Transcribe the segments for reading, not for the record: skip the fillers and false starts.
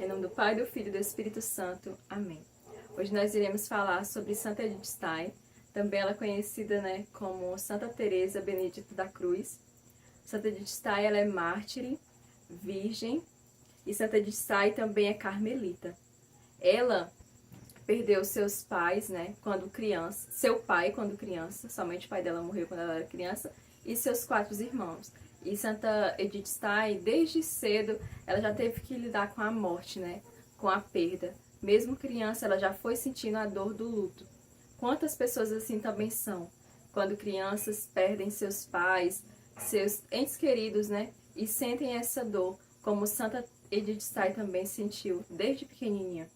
Em nome do Pai, do Filho e do Espírito Santo. Amém. Hoje nós iremos falar sobre Santa Edith Stein, também ela é conhecida, como Santa Teresa Benedita da Cruz. Santa Edith Stein ela é mártire, virgem, e Santa Edith Stein também é carmelita. Ela perdeu seus pais, quando criança, seu pai quando criança, somente o pai dela morreu quando ela era criança, e seus 4 irmãos. E Santa Edith Stein, desde cedo, ela já teve que lidar com a morte, com a perda. Mesmo criança, ela já foi sentindo a dor do luto. Quantas pessoas assim também são? Quando crianças perdem seus pais, seus entes queridos, e sentem essa dor, como Santa Edith Stein também sentiu, desde pequenininha.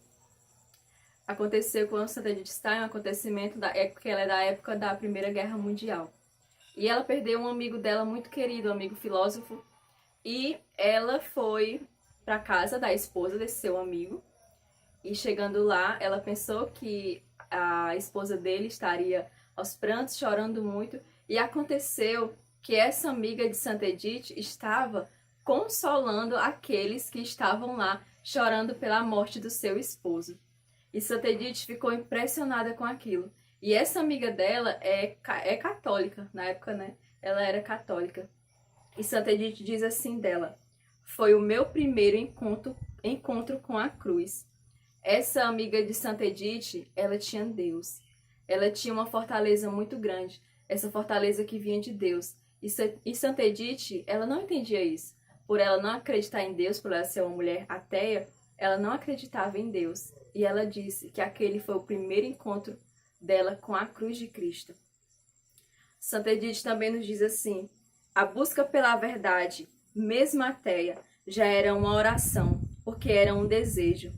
Aconteceu com Santa Edith Stein um acontecimento, porque ela é da época da Primeira Guerra Mundial. E ela perdeu um amigo dela muito querido, um amigo filósofo, e ela foi para casa da esposa desse seu amigo, e chegando lá, ela pensou que a esposa dele estaria aos prantos, chorando muito, e aconteceu que essa amiga de Santa Edith estava consolando aqueles que estavam lá chorando pela morte do seu esposo. E Santa Edith ficou impressionada com aquilo. E essa amiga dela é católica, na época, ela era católica. E Santa Edith diz assim dela: foi o meu primeiro encontro com a cruz. Essa amiga de Santa Edith, ela tinha Deus. Ela tinha uma fortaleza muito grande, essa fortaleza que vinha de Deus. E Santa Edith, ela não entendia isso. Por ela não acreditar em Deus, por ela ser uma mulher ateia, ela não acreditava em Deus. E ela disse que aquele foi o primeiro encontro dela com a cruz de Cristo. Santa Edith também nos diz assim: a busca pela verdade, mesmo ateia, já era uma oração, porque era um desejo.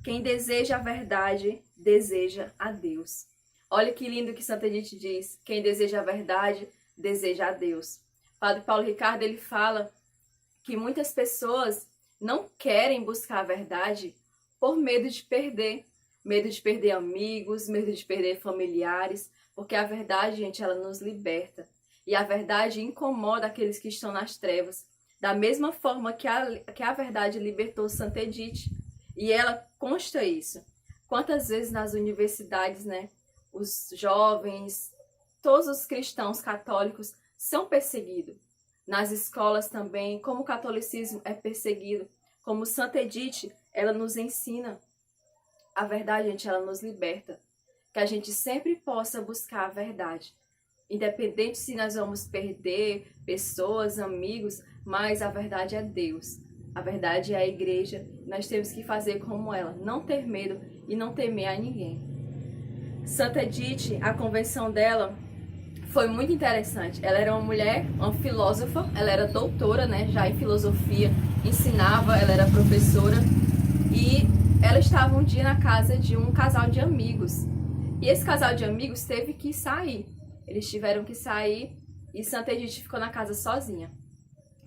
Quem deseja a verdade, deseja a Deus. Olha que lindo que Santa Edith diz: quem deseja a verdade, deseja a Deus. Padre Paulo Ricardo, ele fala que muitas pessoas não querem buscar a verdade por medo de perder amigos, medo de perder familiares, porque a verdade, gente, ela nos liberta. E a verdade incomoda aqueles que estão nas trevas, da mesma forma que a verdade libertou Santa Edith. E ela consta isso. Quantas vezes nas universidades, os jovens, todos os cristãos católicos são perseguidos. Nas escolas também, como o catolicismo é perseguido, como Santa Edith, ela nos ensina a verdade, gente, ela nos liberta. Que a gente sempre possa buscar a verdade. Independente se nós vamos perder pessoas, amigos, mas a verdade é Deus. A verdade é a igreja. Nós temos que fazer como ela, não ter medo e não temer a ninguém. Santa Edith, a convenção dela foi muito interessante. Ela era uma mulher, uma filósofa, ela era doutora, já em filosofia, ensinava, ela era professora, e ela estava um dia na casa de um casal de amigos. E esse casal de amigos teve que sair. Eles tiveram que sair e Santa Edith ficou na casa sozinha.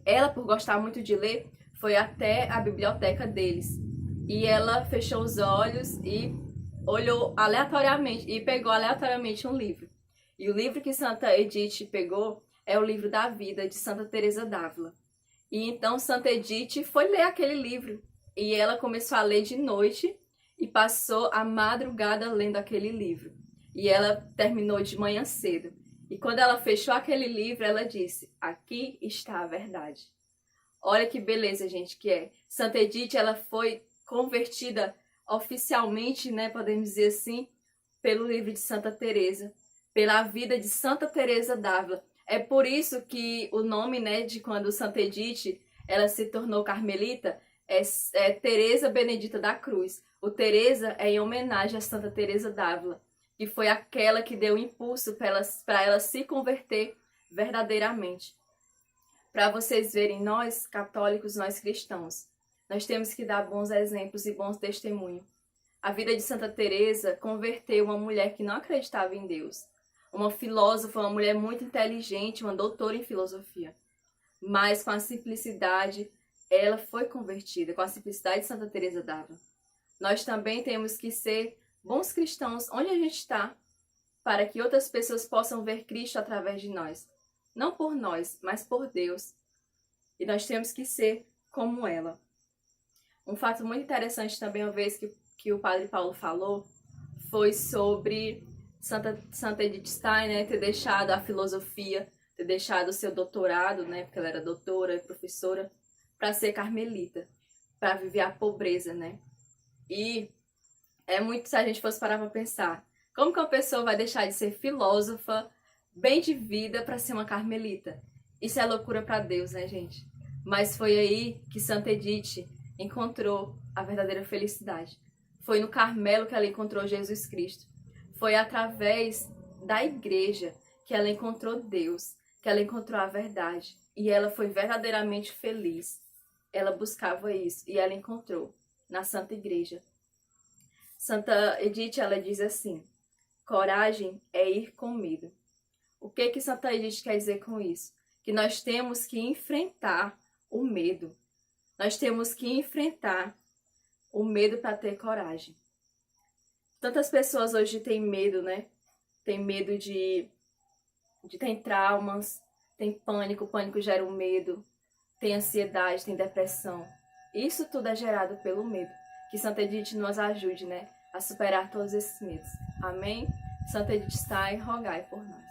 Ela, por gostar muito de ler, foi até a biblioteca deles. E ela fechou os olhos e olhou aleatoriamente, e pegou aleatoriamente um livro. E o livro que Santa Edith pegou é o livro da vida de Santa Teresa d'Ávila. E então Santa Edith foi ler aquele livro. E ela começou a ler de noite e passou a madrugada lendo aquele livro. E ela terminou de manhã cedo. E quando ela fechou aquele livro, ela disse: aqui está a verdade. Olha que beleza, gente, que é. Santa Edith, ela foi convertida oficialmente, podemos dizer assim, pelo livro de Santa Teresa, pela vida de Santa Teresa d'Ávila. É por isso que o nome, de quando Santa Edith, ela se tornou carmelita, é Teresa Benedita da Cruz. O Teresa é em homenagem a Santa Teresa d'Ávila, que foi aquela que deu impulso para ela se converter verdadeiramente. Para vocês verem, nós católicos, nós cristãos, nós temos que dar bons exemplos e bons testemunhos. A vida de Santa Teresa converteu uma mulher que não acreditava em Deus, uma filósofa, uma mulher muito inteligente, uma doutora em filosofia, mas com a simplicidade ela foi convertida, com a simplicidade de Santa Teresa d'Ávila. Nós também temos que ser bons cristãos onde a gente está, para que outras pessoas possam ver Cristo através de nós. Não por nós, mas por Deus. E nós temos que ser como ela. Um fato muito interessante também, uma vez que o Padre Paulo falou, foi sobre Santa Edith Stein, né, ter deixado a filosofia, ter deixado o seu doutorado, né, porque ela era doutora e professora, para ser carmelita, para viver a pobreza, né? E é muito, se a gente fosse parar para pensar, como que uma pessoa vai deixar de ser filósofa, bem de vida, para ser uma carmelita? Isso é loucura para Deus, né, gente? Mas foi aí que Santa Edith encontrou a verdadeira felicidade. Foi no Carmelo que ela encontrou Jesus Cristo. Foi através da igreja que ela encontrou Deus, que ela encontrou a verdade. E ela foi verdadeiramente feliz. Ela buscava isso e ela encontrou na Santa Igreja. Santa Edith, ela diz assim: coragem é ir com medo. O que Santa Edith quer dizer com isso? Que nós temos que enfrentar o medo. Nós temos que enfrentar o medo para ter coragem. Tantas pessoas hoje têm medo, né? Tem medo de ter traumas, tem pânico, o pânico gera um medo, tem ansiedade, tem depressão. Isso tudo é gerado pelo medo. Que Santa Edith nos ajude, né, a superar todos esses medos. Amém? Santa Edith Stein, rogai por nós.